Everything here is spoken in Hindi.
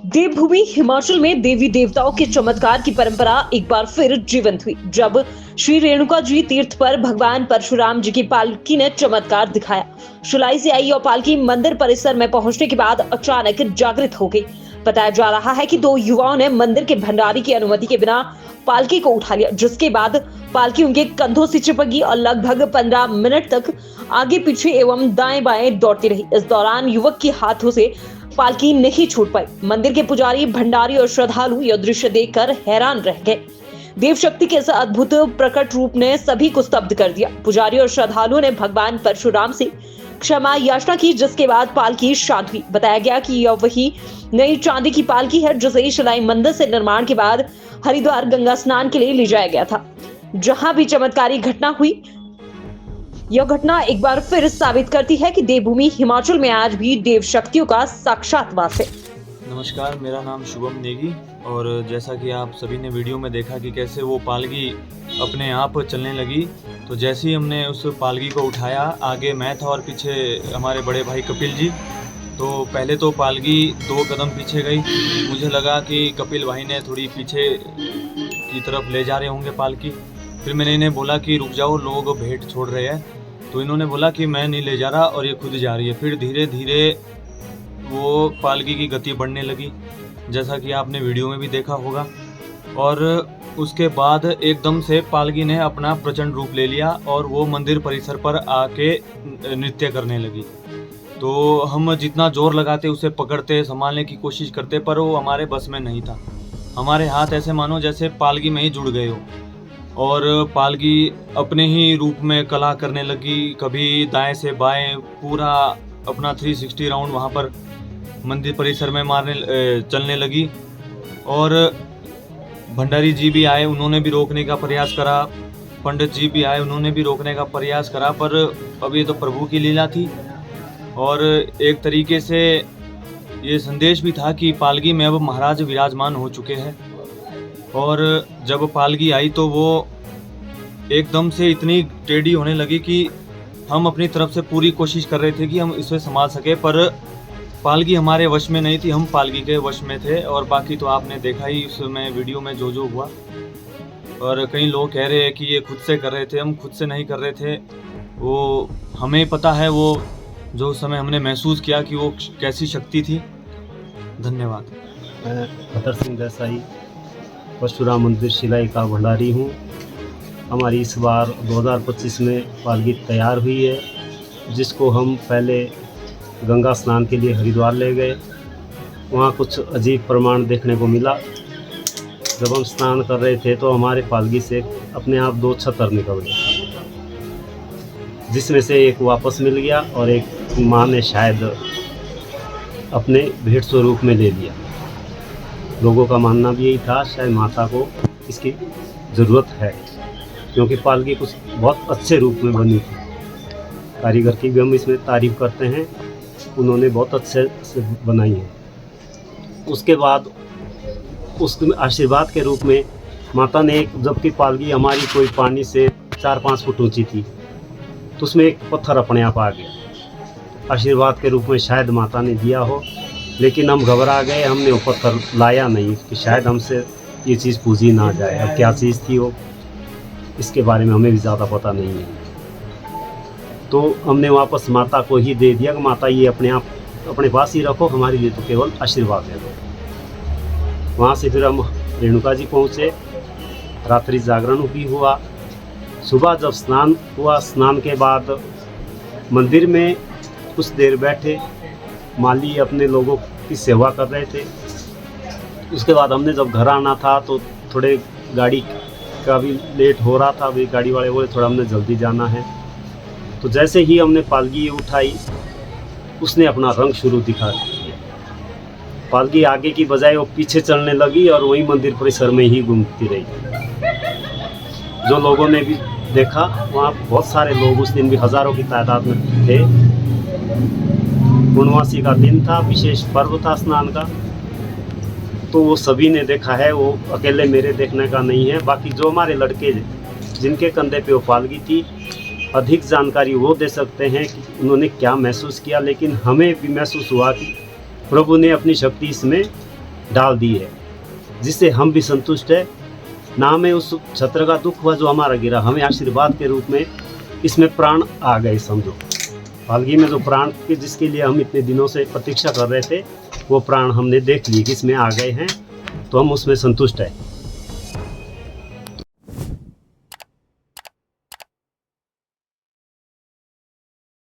देवभूमि हिमाचल में देवी देवताओं के चमत्कार की परंपरा एक बार फिर जीवंत हुई, जब श्री रेणुका जी तीर्थ पर भगवान परशुराम जी की पालकी ने चमत्कार दिखाया। शुलाई से आई और पालकी मंदिर परिसर में पहुंचने के बाद अचानक जागृत हो गई। बताया जा रहा है कि दो युवाओं ने मंदिर के भंडारी की अनुमति के बिना पालकी को उठा लिया, जिसके बाद पालकी उनके कंधों से चिपक गई और लगभग 15 मिनट तक आगे पीछे एवं दाएं बाएं दौड़ती रही। इस दौरान युवक के हाथों से पालकी नहीं छूट पाई। मंदिर के पुजारी, भंडारी और श्रद्धालु यह दृश्य देखकर हैरान रह गए। देव शक्ति के इस अद्भुत प्रकट रूप ने सभी को स्तब्ध कर दिया। पुजारी और श्रद्धालुओं ने भगवान परशुराम से क्षमा याचना की, जिसके बाद पालकी शांत हुई। बताया गया कि यह वही नई चांदी की पालकी है जिसे शिलाई मंदिर से निर्माण के बाद हरिद्वार गंगा स्नान के लिए ले जाया गया था। जहां भी चमत्कारी घटना हुई, यह घटना एक बार फिर साबित करती है कि देवभूमि हिमाचल में आज भी देव शक्तियों का साक्षात वास है। नमस्कार, मेरा नाम शुभम नेगी और जैसा कि आप सभी ने वीडियो में देखा कि कैसे वो पालकी अपने आप चलने लगी, तो जैसे ही हमने उस पालकी को उठाया, आगे मैं था और पीछे हमारे बड़े भाई कपिल जी। तो पहले तो पालकी 2 कदम पीछे गई। मुझे लगा कि कपिल भाई ने थोड़ी पीछे की तरफ ले जा रहे होंगे पालकी। फिर मैंने इन्हें बोला कि रुक जाओ, लोग भेंट छोड़ रहे हैं। तो इन्होंने बोला कि मैं नहीं ले जा रहा और ये खुद जा रही है। फिर धीरे धीरे वो पालकी की गति बढ़ने लगी, जैसा कि आपने वीडियो में भी देखा होगा। और उसके बाद एकदम से पालकी ने अपना प्रचंड रूप ले लिया और वो मंदिर परिसर पर आके नृत्य करने लगी। तो हम जितना जोर लगाते, उसे पकड़ते, संभालने की कोशिश करते, पर वो हमारे बस में नहीं था। हमारे हाथ ऐसे मानो जैसे पालकी में ही जुड़ गए हो। और पालकी अपने ही रूप में कला करने लगी, कभी दाएं से बाएं पूरा अपना 360 राउंड वहाँ पर मंदिर परिसर में चलने लगी। और भंडारी जी भी आए, उन्होंने भी रोकने का प्रयास करा। पंडित जी भी आए, उन्होंने भी रोकने का प्रयास करा, पर अब ये तो प्रभु की लीला थी। और एक तरीके से ये संदेश भी था कि पालकी में अब महाराज विराजमान हो चुके हैं। और जब पालकी आई तो वो एकदम से इतनी टेढ़ी होने लगी कि हम अपनी तरफ से पूरी कोशिश कर रहे थे कि हम इसे संभाल सके, पर पालकी हमारे वश में नहीं थी, हम पालकी के वश में थे। और बाकी तो आपने देखा ही उसमें वीडियो में जो हुआ। और कई लोग कह रहे हैं कि ये खुद से कर रहे थे, हम खुद से नहीं कर रहे थे। वो हमें पता है, वो जो उस समय हमने महसूस किया कि वो कैसी शक्ति थी। धन्यवाद। मैं खतर सिंह देसाई परशुराम मंदिर शिलाई का भंडारी हूँ। हमारी इस बार 2025 में पालकी तैयार हुई है, जिसको हम पहले गंगा स्नान के लिए हरिद्वार ले गए। वहाँ कुछ अजीब प्रमाण देखने को मिला। जब हम स्नान कर रहे थे तो हमारे पालकी से अपने आप 2 छतर निकल गए, जिसमें से एक वापस मिल गया और एक माँ ने शायद अपने भेंट स्वरूप में ले लिया। लोगों का मानना भी यही था, शायद माता को इसकी ज़रूरत है, क्योंकि पालकी कुछ बहुत अच्छे रूप में बनी थी। कारीगर की भी हम इसमें तारीफ़ करते हैं, उन्होंने बहुत अच्छे से बनाई है। उसके बाद उस आशीर्वाद के रूप में माता ने जबकि पालकी हमारी कोई पानी से 4-5 फुट ऊंची थी, तो उसमें एक पत्थर अपने आप आ गया। आशीर्वाद के रूप में शायद माता ने दिया हो, लेकिन हम घबरा गए, हमने वो पत्थर लाया नहीं कि शायद हमसे ये चीज़ पूजी ना जाए। अब क्या चीज़ थी वो, इसके बारे में हमें भी ज़्यादा पता नहीं है। तो हमने वापस माता को ही दे दिया कि माता ये अपने आप अपने पास ही रखो, हमारे लिए तो केवल आशीर्वाद दे दो। वहाँ से फिर हम रेणुका जी पहुँचे, रात्रि जागरण भी हुआ। सुबह जब स्नान हुआ, स्नान के बाद मंदिर में कुछ देर बैठे, माली अपने लोगों की सेवा कर रहे थे। उसके बाद हमने जब घर आना था तो थोड़े गाड़ी का भी लेट हो रहा था, अभी गाड़ी वाले बोले थोड़ा हमने जल्दी जाना है। तो जैसे ही हमने पालकी उठाई, उसने अपना रंग शुरू दिखा दिया। पालकी आगे की बजाय वो पीछे चलने लगी और वही मंदिर परिसर में ही घूमती रही। जो लोगों ने भी देखा, वहाँ बहुत सारे लोग उस दिन भी हज़ारों की तादाद में थे। पूर्णमासी का दिन था, विशेष पर्व था स्नान का, तो वो सभी ने देखा है। वो अकेले मेरे देखने का नहीं है, बाकी जो हमारे लड़के जिनके कंधे पे वो पालकी थी, अधिक जानकारी वो दे सकते हैं कि उन्होंने क्या महसूस किया। लेकिन हमें भी महसूस हुआ कि प्रभु ने अपनी शक्ति इसमें डाल दी है, जिससे हम भी संतुष्ट है। ना हमें उस छत्र का दुख हुआ जो हमारा गिरा, हमें आशीर्वाद के रूप में इसमें प्राण आ गए। समझो पालकी में जो प्राण के जिसके लिए हम इतने दिनों से प्रतीक्षा कर रहे थे, वो प्राण हमने देख लिए कि इसमें आ गए हैं, तो हम उसमें संतुष्ट है।